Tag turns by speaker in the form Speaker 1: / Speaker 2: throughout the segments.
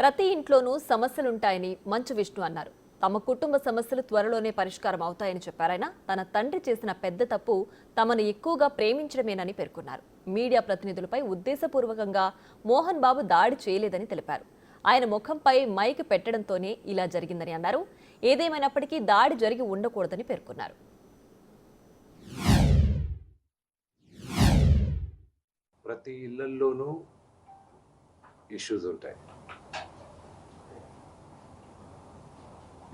Speaker 1: ప్రతి ఇంట్లోనూ సమస్యలుంటాయని మంచు విష్ణు అన్నారు. తమ కుటుంబ సమస్యలు త్వరలోనే పరిష్కారం అవుతాయని చెప్పారాయన. తన తండ్రి చేసిన పెద్ద తప్పు తమను ఎక్కువగా ప్రేమించడమేనని పేర్కొన్నారు. మీడియా ప్రతినిధులపై ఉద్దేశపూర్వకంగా మోహన్ బాబు దాడి చేయలేదని తెలిపారు. ఆయన ముఖంపై మైక్ పెట్టడంతోనే ఇలా జరిగిందని అన్నారు. ఏదేమైనప్పటికీ దాడి జరిగి ఉండకూడదని పేర్కొన్నారు.
Speaker 2: ప్రతి ఇళ్లలోనూ ఇష్యూస్ ఉంటాయి.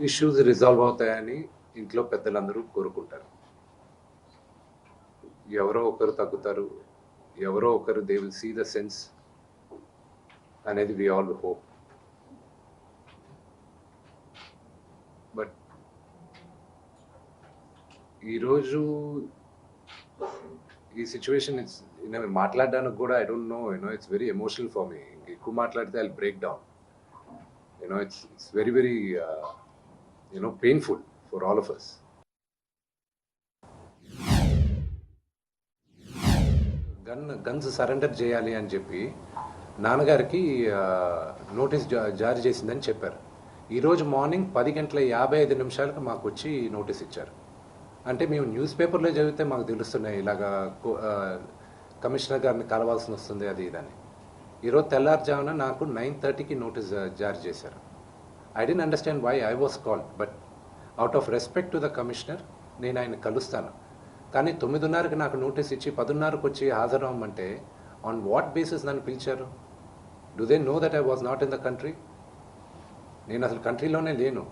Speaker 2: ఇష్యూస్ రిజాల్వ్ అవుతాయని ఇంట్లో పెద్దలందరూ కోరుకుంటారు. ఎవరో ఒకరు తగ్గుతారు, ఎవరో ఒకరు they will see the sense అనేది వి ఆల్ హోప్. బట్ ఈరోజు ఈ సిచ్యువేషన్ మాట్లాడడానికి కూడా I don't know, it's very emotional for me. ఎక్కువ మాట్లాడితే I break down. It's very, very painful for all of us. Guns surrender చేయాలి అని చెప్పి నాన్నగారికి నోటీస్ జారీ చేసిందని చెప్పారు. ఈరోజు మార్నింగ్ 10:55 మాకు వచ్చి నోటీస్ ఇచ్చారు. అంటే మేము న్యూస్ పేపర్లో చదివితే మాకు తెలుస్తున్నాయి ఇలాగా కమిషనర్ గారిని కలవాల్సి వస్తుంది అది ఇదని. ఈరోజు తెల్లారుజామున నాకు 9:30కి నోటీస్ జారీ చేశారు. I don't understand why I was called, but out of respect to the commissioner నేను ఆయన కలుస్తాను. కానీ 9:30కి నాకు నోటీస్ ఇచ్చి 10:30కి వచ్చి హాజరవ్వమంటే ఆన్ వాట్ బేసిస్ నన్ను పిలిచారు? Do they know that I was not in the country? నేను అసలు కంట్రీలోనే లేను.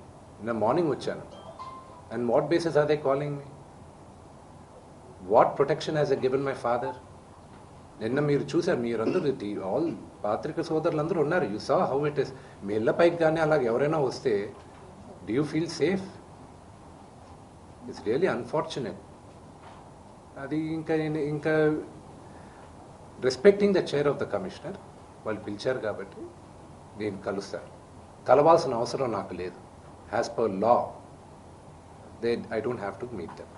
Speaker 2: నేను మార్నింగ్ వచ్చాను. And what basis are they calling me? What protection has a given my father? నిన్న మీరు చూసారు, మీరందరూ ఆల్ పాత్రిక సోదరులందరూ ఉన్నారు. You saw how it is. మీ ఇళ్ళ పైకి కానీ అలాగ ఎవరైనా వస్తే do you feel safe? It's really unfortunate. అది ఇంకా respecting the chair of the commissioner వాళ్ళు పిలిచారు కాబట్టి నేను కలుస్తాను. కలవాల్సిన అవసరం నాకు లేదు. As per law I don't have to meet them.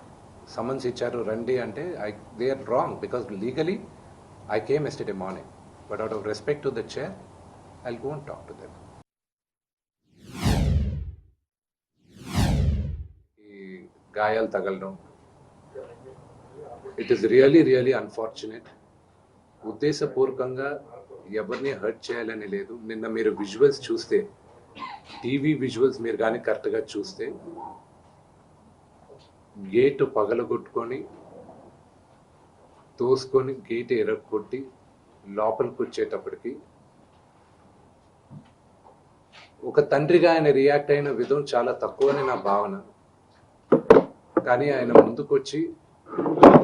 Speaker 2: Summons ఇచ్చారు రండి అంటే they are wrong because legally I came yesterday morning, but out of respect to the chair, I'll go and talk to them. గాయాలు తగలడం, it is really really unfortunate. ఉద్దేశపూర్వకంగా ఎవరిని hurt చేయాలని లేదు. నిన్న మీరు విజువల్స్ చూస్తే, టీవీ విజువల్స్ మీరు కానీ కరెక్ట్గా చూస్తే, గేటు పగలగొట్టుకొని తోసుకొని గేట్ ఎరగొట్టి లోపలికి వచ్చేటప్పటికి ఒక తండ్రిగా ఆయన రియాక్ట్ అయిన విధం చాలా తక్కువని నా భావన. కానీ ఆయన ముందుకొచ్చి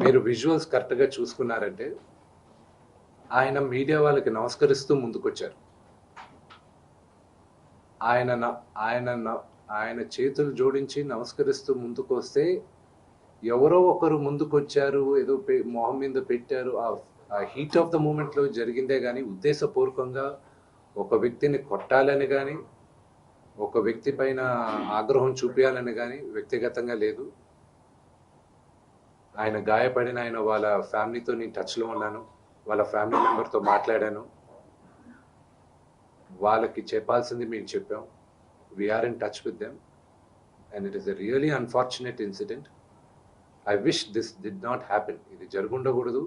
Speaker 2: మీరు విజువల్స్ కరెక్ట్గా చూసుకున్నారంటే ఆయన మీడియా వాళ్ళకి నమస్కరిస్తూ ముందుకొచ్చారు. ఆయన చేతులు జోడించి నమస్కరిస్తూ ముందుకు వస్తే ఎవరో ఒకరు ముందుకొచ్చారు, ఏదో మొహం మీద పెట్టారు. ఆ హీట్ ఆఫ్ ద మూమెంట్లో జరిగిందే కానీ ఉద్దేశపూర్వకంగా ఒక వ్యక్తిని కొట్టాలని కానీ ఒక వ్యక్తి పైన ఆగ్రహం చూపించాలని కానీ వ్యక్తిగతంగా లేదు. ఆయన గాయపడిన వాళ్ళ ఫ్యామిలీతో నేను టచ్లో ఉన్నాను. వాళ్ళ ఫ్యామిలీ మెంబర్తో మాట్లాడాను. వాళ్ళకి చెప్పాల్సింది మేము చెప్పాం. We are in touch with them and it is a really unfortunate incident. I wish this did not happen. ఇది జరుగుండకూడదు.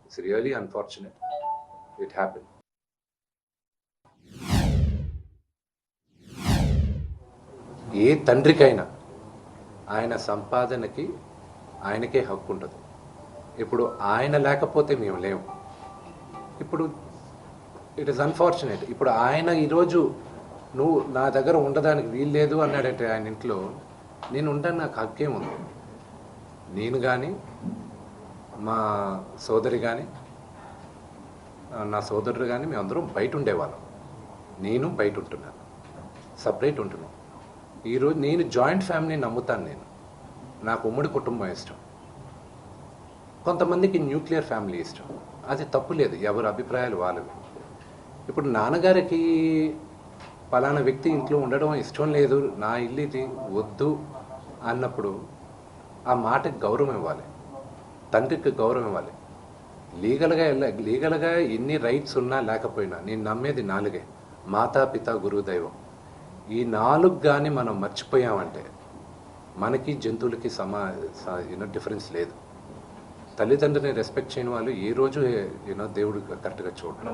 Speaker 2: It's really unfortunate. It happened. ఏ తండ్రికైనా ఆయన సంపాదనకి ఆయనకే హక్కు ఉండదు. ఇప్పుడు ఆయన లేకపోతే మేము లేము. ఇప్పుడు ఇట్ ఈస్ అన్ఫార్చునేట్. ఇప్పుడు ఆయన ఈరోజు నువ్వు నా దగ్గర ఉండడానికి వీలు లేదు అన్నాడంటే ఆయన ఇంట్లో, నేను ఉండడానికి నాకు హక్కేముంది? నేను కానీ మా సోదరి కానీ నా సోదరుడు కానీ మేమందరం బయట ఉండేవాళ్ళం. నేను బయట ఉంటున్నాను, సపరేట్ ఉంటున్నాను. ఈరోజు నేను జాయింట్ ఫ్యామిలీని నమ్ముతాను. నాకు ఉమ్మడి కుటుంబం ఇష్టం. కొంతమందికి న్యూక్లియర్ ఫ్యామిలీ ఇష్టం. అది తప్పు లేదు, ఎవరి అభిప్రాయాలు వాళ్ళవి. ఇప్పుడు నాన్నగారికి పలానా వ్యక్తి ఇంట్లో ఉండడం ఇష్టం లేదు, నా ఇల్లు ఇది వద్దు అన్నప్పుడు ఆ మాటకి గౌరవం ఇవ్వాలి, తండ్రికి గౌరవం ఇవ్వాలి. లీగల్గా ఎన్ని రైట్స్ ఉన్నా లేకపోయినా నేను నమ్మేది 4. మాతా పిత గురుదైవం. ఈ 4 కానీ మనం మర్చిపోయామంటే మనకి జంతువులకి డిఫరెన్స్ లేదు. తల్లిదండ్రులని రెస్పెక్ట్ చేయని వాళ్ళు ఏ రోజు దేవుడు కరెక్ట్గా చూడరు.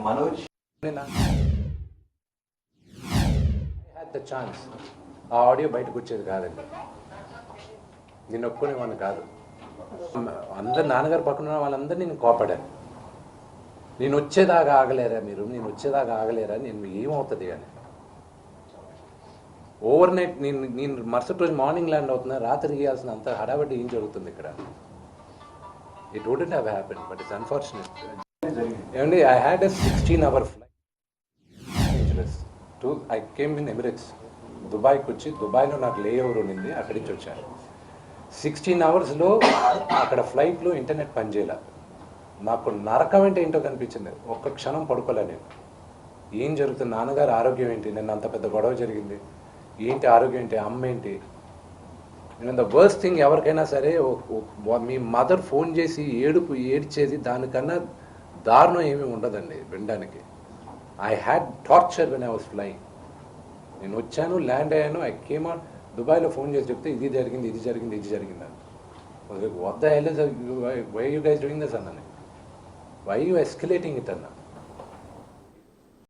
Speaker 2: ద ఛాన్స్ ఆ ఆడియో బయటకు వచ్చేది కాదండి. నేను ఒప్పుకునేవాడిని కాదు. అందరు నాన్నగారు పక్కన ఉన్న వాళ్ళందరూ నేను కోపడాను. నేను వచ్చేదాకా ఆగలేరా మీరు, నేను వచ్చేదాకా ఆగలేరా, నేను ఏమవుతుంది అని. ఓవర్ నైట్ నేను మరుసటి రోజు మార్నింగ్ ల్యాండ్ అవుతున్నా, రాత్రి గీయాల్సిన అంత హడాబడి ఏం జరుగుతుంది ఇక్కడ. It wouldn't have happen, but it's unfortunate. ఏమండి, I had a 16-hour flight. I came in Emirates. దుబాయ్కి వచ్చి, దుబాయ్లో నాకు లే ఓవర్ ఉండింది, అక్కడి నుంచి వచ్చాను. 16 hours అక్కడ ఫ్లైట్లో ఇంటర్నెట్ పనిచేయలే. నాకు నరకం అంటే ఏంటో కనిపించింది. ఒక్క క్షణం పడుకోలే నేను. ఏం జరుగుతుంది, నాన్నగారు ఆరోగ్యం ఏంటి, నిన్న అంత పెద్ద గొడవ జరిగింది ఏంటి, ఆరోగ్యం ఏంటి, అమ్మ ఏంటి. నేను ద వర్స్ట్ థింగ్ ఎవరికైనా సరే మీ మదర్ ఫోన్ చేసి ఏడ్చేది దానికన్నా దారుణం ఏమీ ఉండదండి వినడానికి. I had torture when I was flying. నేను వచ్చాను, ల్యాండ్ అయ్యాను, ఐ కేమ్ అవుట్. దుబాయ్లో ఫోన్ చేసి చెప్తే ఇది జరిగింది అని. వద్ద why you guys doing this అన్నాను. వై యూ ఎస్కలేటింగ్ ఇట్ అన్నా.